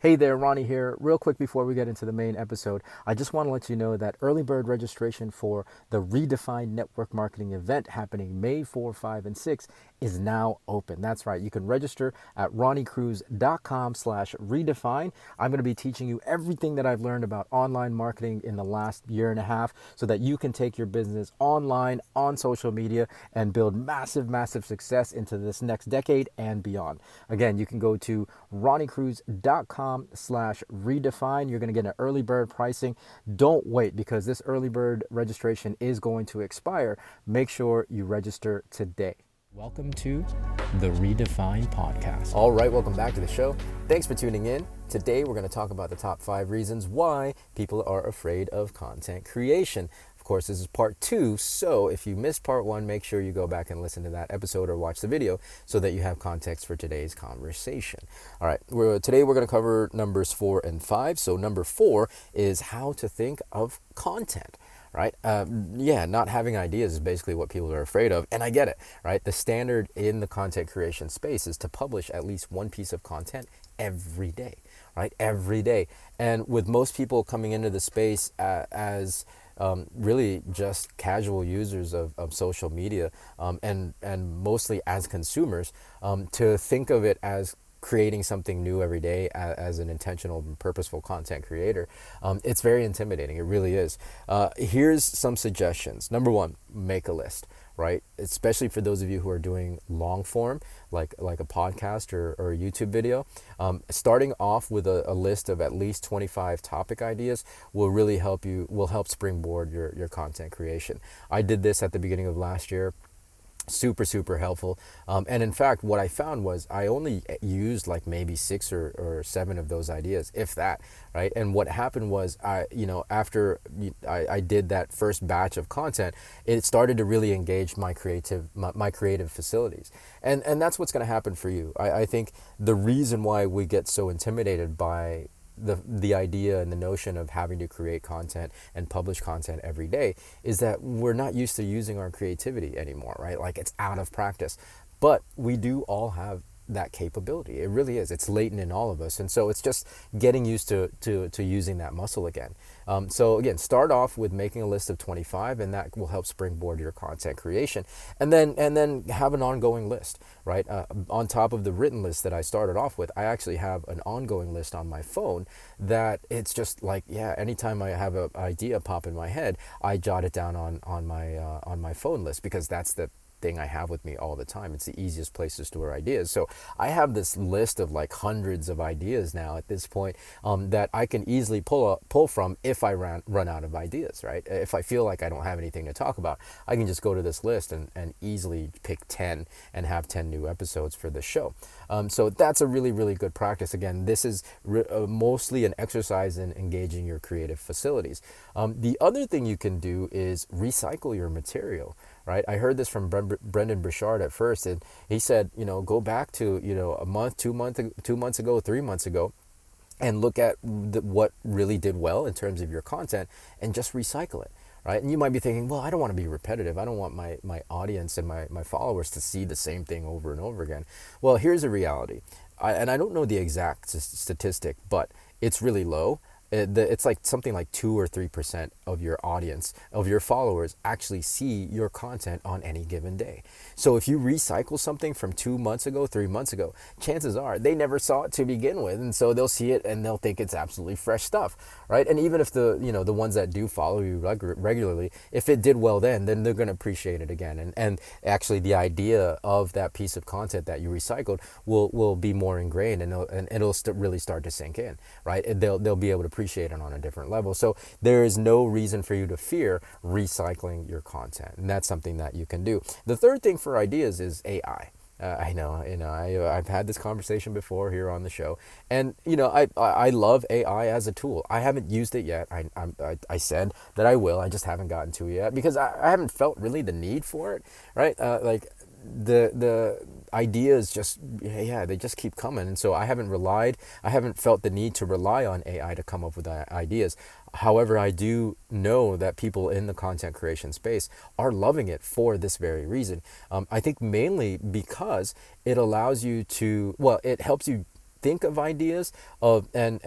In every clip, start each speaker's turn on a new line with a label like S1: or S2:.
S1: Hey there, Ronnie here. Real quick before we get into the main episode, I just want to let you know that early bird registration for the Redefine Network Marketing event happening May 4, 5, and 6 is now open. That's right. You can register at ronniecruz.com/redefine. I'm going to be teaching you everything that I've learned about online marketing in the last year and a half so that you can take your business online, on social media, and build massive, massive success into this next decade and beyond. Again, you can go to ronniecruz.com/redefine. You're going to get an early bird pricing. Don't wait because this early bird registration is going to expire. Make sure you register today. Welcome to the Redefine podcast. All right, welcome back to the show. Thanks for tuning in. Today, we're going to talk about the top 5 reasons why people are afraid of content creation. Of course, this is part 2, so if you missed part 1, make sure you go back and listen to that episode or watch the video so that you have context for today's conversation. All right, today we're going to cover numbers 4 and 5. So number 4 is how to think of content. Right? Not having ideas is basically what people are afraid of. And I get it, right? The standard in the content creation space is to publish at least one piece of content every day, right? Every day. And with most people coming into the space as really just casual users of social media and mostly as consumers, to think of it as creating something new every day as an intentional and purposeful content creator, it's very intimidating. It really is. Here's some suggestions. Number 1, make a list, right? Especially for those of you who are doing long form, like a podcast or a YouTube video. Starting off with a list of at least 25 topic ideas will really will help springboard your content creation. I did this at the beginning of last year. Super helpful. And in fact, what I found was I only used like maybe 6 or 7 of those ideas, if that, right? And what happened was after I did that first batch of content, it started to really engage my creative facilities. And that's what's going to happen for you. I think the reason why we get so intimidated by the idea and the notion of having to create content and publish content every day is that we're not used to using our creativity anymore, right? Like it's out of practice. But we do all have that capability. It really is. It's latent in all of us. And so it's just getting used to using that muscle again. So again, start off with making a list of 25, and that will help springboard your content creation. And then have an ongoing list, right? On top of the written list that I started off with, I actually have an ongoing list on my phone that it's just like, anytime I have an idea pop in my head, I jot it down on my phone list because that's the thing I have with me all the time. It's the easiest place to store ideas. So I have this list of like hundreds of ideas now at this point that I can easily pull from if I run out of ideas, right? If I feel like I don't have anything to talk about, I can just go to this list and easily pick 10 and have 10 new episodes for the show. So that's a really, really good practice. Again, this is mostly an exercise in engaging your creative facilities. The other thing you can do is recycle your material. Right? I heard this from Brendan Burchard at first, and he said, go back to, a month, 2 months ago, 3 months ago, and look at what really did well in terms of your content and just recycle it. Right? And you might be thinking, well, I don't want to be repetitive. I don't want my audience and my followers to see the same thing over and over again. Well, here's a reality. And I don't know the exact statistic, but it's really low. It's like something like 2 or 3% of your audience, of your followers, actually see your content on any given day. So if you recycle something from 2 months ago, 3 months ago, chances are they never saw it to begin with, and so they'll see it and they'll think it's absolutely fresh stuff, right? And even if the ones that do follow you regularly, if it did well then they're going to appreciate it again, and actually the idea of that piece of content that you recycled will be more ingrained, and it'll really start to sink in, right? And they'll be able to appreciate it on a different level. So there is no reason for you to fear recycling your content, and that's something that you can do. The third thing for ideas is AI. I've had this conversation before here on the show, and I love AI as a tool. I haven't used it yet. I said that I will. I just haven't gotten to it yet because I haven't felt really the need for it, right? Like the ideas they just keep coming, and so I haven't felt the need to rely on AI to come up with ideas. However, I do know that people in the content creation space are loving it for this very reason. I think mainly because it allows you to, it helps you think of ideas of and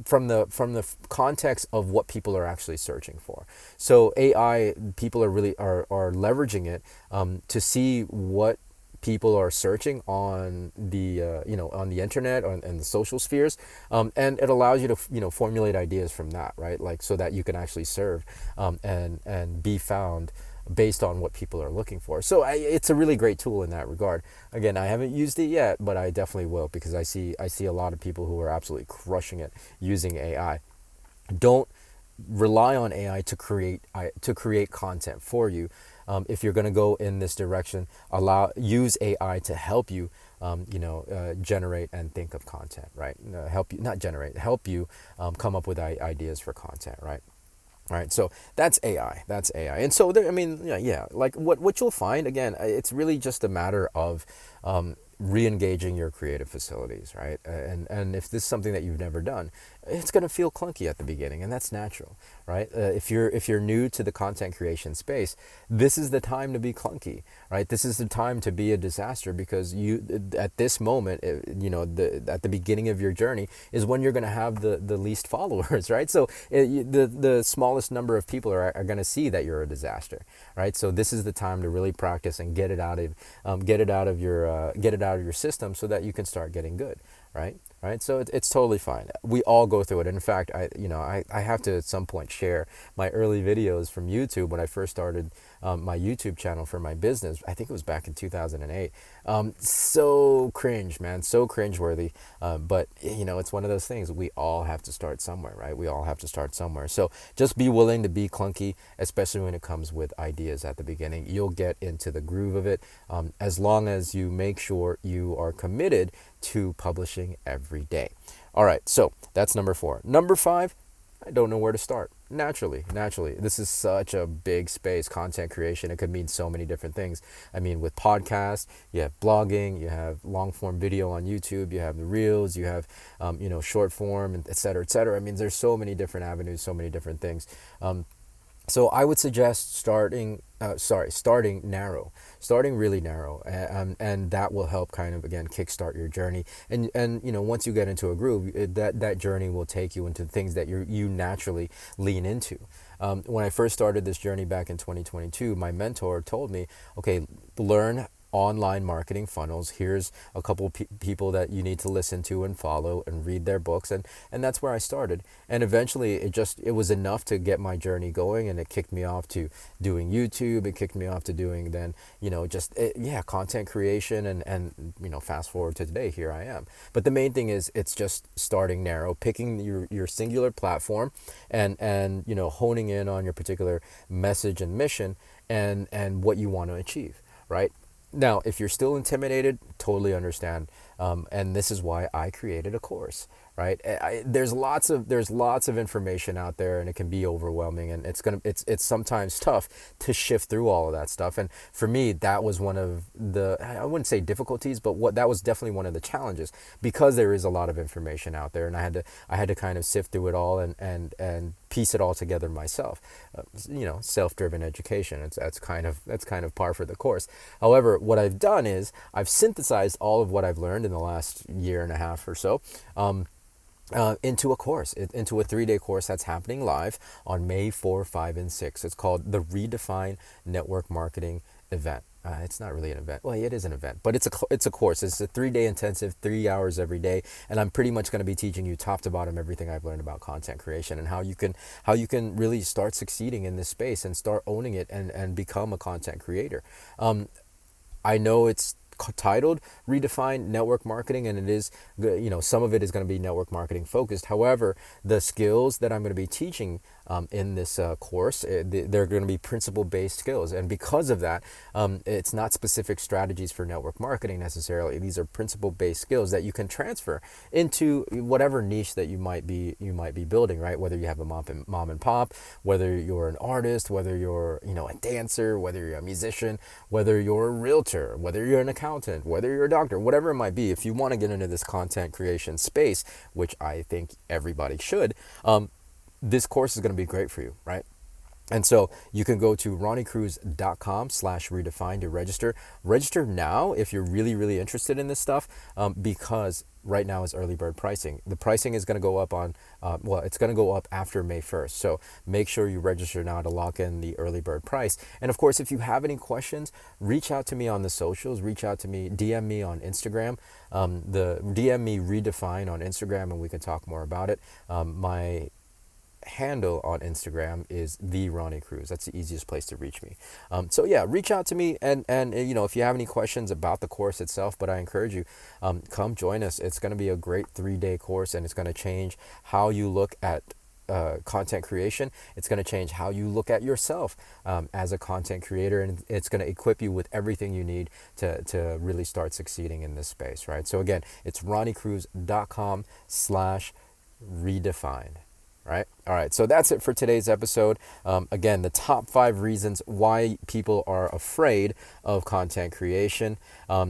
S1: from the context of what people are actually searching for. So AI, people are really are leveraging it to see what people are searching on the on the internet and the social spheres, and it allows you to formulate ideas from that, right? Like, so that you can actually serve and be found based on what people are looking for. So it's a really great tool in that regard. Again, I haven't used it yet, but I definitely will, because I see a lot of people who are absolutely crushing it using AI. Don't rely on AI to create content for you. If you're going to go in this direction, use AI to help you, generate and think of content, right? Help you, not generate, help you come up with ideas for content, right? Right, so that's AI. That's AI, and so there, I mean, yeah. Like what you'll find again, it's really just a matter of re-engaging your creative facilities, right? And if this is something that you've never done, it's going to feel clunky at the beginning, and that's natural, right? If you're new to the content creation space, this is the time to be clunky, right? This is the time to be a disaster, because you, at this moment, at the beginning of your journey is when you're going to have the least followers, right? So the smallest number of people are going to see that you're a disaster, right? So this is the time to really practice and get it out of your system, so that you can start getting good, right? Right. So it's totally fine. We all go through it. And in fact, I have to at some point share my early videos from YouTube when I first started my YouTube channel for my business. I think it was back in 2008. So cringe, man, so cringeworthy. But it's one of those things. We all have to start somewhere, right? We all have to start somewhere. So just be willing to be clunky, especially when it comes with ideas at the beginning. You'll get into the groove of it, as long as you make sure you are committed to publishing every day. All right, so that's number 4. Number 5, I don't know where to start. Naturally, this is such a big space, content creation. It could mean so many different things. I mean, with podcasts, you have blogging, you have long form video on YouTube, you have the reels, you have, short form, and et cetera, et cetera. I mean, there's so many different avenues, so many different things. So I would suggest starting narrow, starting really narrow, and that will help kind of, again, kickstart your journey. And once you get into a groove, that journey will take you into things that you naturally lean into. When I first started this journey back in 2022, my mentor told me, okay, learn online marketing funnels. Here's a couple people that you need to listen to and follow and read their books, and that's where I started. And eventually it was enough to get my journey going, and it kicked me off to doing YouTube. It kicked me off to doing then content creation, and fast forward to today, here I am. But the main thing is, it's just starting narrow, picking your singular platform, and honing in on your particular message and mission, and what you want to achieve, right? Now, if you're still intimidated, totally understand, and this is why I created a course, right? There's lots of information out there, and it can be overwhelming, and it's sometimes tough to shift through all of that stuff. And for me, that was one of the, I wouldn't say difficulties, but that was definitely one of the challenges, because there is a lot of information out there, and I had to kind of sift through it all and piece it all together myself. Self-driven education. That's kind of par for the course. However, what I've done is I've synthesized all of what I've learned in the last year and a half or so, into a course, into a 3-day course that's happening live on May 4, 5, and 6. It's called the Redefine Network Marketing Event. It's not really an event. Well, it is an event, but it's a course. It's a 3-day intensive, 3 hours every day, and I'm pretty much going to be teaching you top to bottom everything I've learned about content creation, and how you can really start succeeding in this space and start owning it, and become a content creator. I know it's titled Redefine Network Marketing, and it is, some of it is going to be network marketing focused. However, the skills that I'm going to be teaching in this course, they're going to be principle-based skills, and because of that, it's not specific strategies for network marketing necessarily. These are principle-based skills that you can transfer into whatever niche that you might be building, right? Whether you have a mom and pop, whether you're an artist, whether you're a dancer, whether you're a musician, whether you're a realtor, whether you're an accountant, whether you're a doctor, whatever it might be. If you want to get into this content creation space, which I think everybody should, this course is going to be great for you, right? And so you can go to ronniecruz.com/redefine to register. Register now if you're really, really interested in this stuff, because right now is early bird pricing. The pricing is going to go up on, it's going to go up after May 1st. So make sure you register now to lock in the early bird price. And of course, if you have any questions, reach out to me on the socials, reach out to me, DM me on Instagram, the DM me Redefine on Instagram, and we can talk more about it. My handle on Instagram is the Ronnie Cruz. That's the easiest place to reach me. So yeah, reach out to me, and if you have any questions about the course itself, but I encourage you, come join us. It's going to be a great 3-day course, and it's going to change how you look at content creation. It's going to change how you look at yourself as a content creator, and it's going to equip you with everything you need to really start succeeding in this space, right? So again, it's ronniecruz.com/redefine. Right? All right. So that's it for today's episode. Again, the top 5 reasons why people are afraid of content creation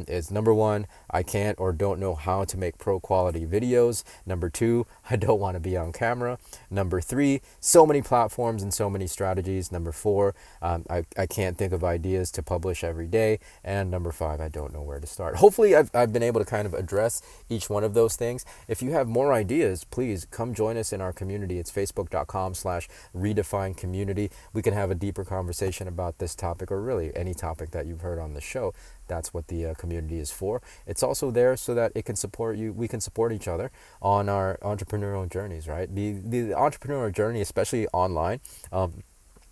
S1: is number 1, I can't or don't know how to make pro quality videos. Number 2, I don't want to be on camera. Number 3, so many platforms and so many strategies. Number 4, I can't think of ideas to publish every day. And number 5, I don't know where to start. Hopefully I've been able to kind of address each one of those things. If you have more ideas, please come join us in our community. It's facebook.com/redefine community. We can have a deeper conversation about this topic, or really any topic that you've heard on the show. That's what the community is for. It's also there so that it can support you. We can support each other on our entrepreneurial journeys, right? The entrepreneurial journey, especially online,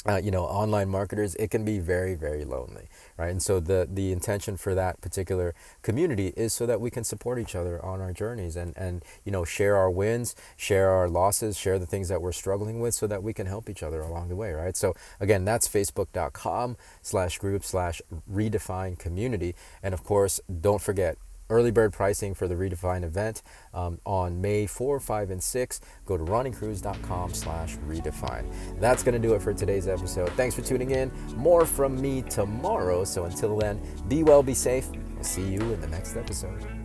S1: online marketers, it can be very, very lonely, right? And so the intention for that particular community is so that we can support each other on our journeys, and share our wins, share our losses, share the things that we're struggling with, so that we can help each other along the way, right? So again, that's facebook.com/group/redefine community. And of course, don't forget, early bird pricing for the Redefine event on May 4, 5, and 6. Go to ronniecruz.com/redefine. That's going to do it for today's episode. Thanks for tuning in. More from me tomorrow. So until then, be well, be safe. I'll see you in the next episode.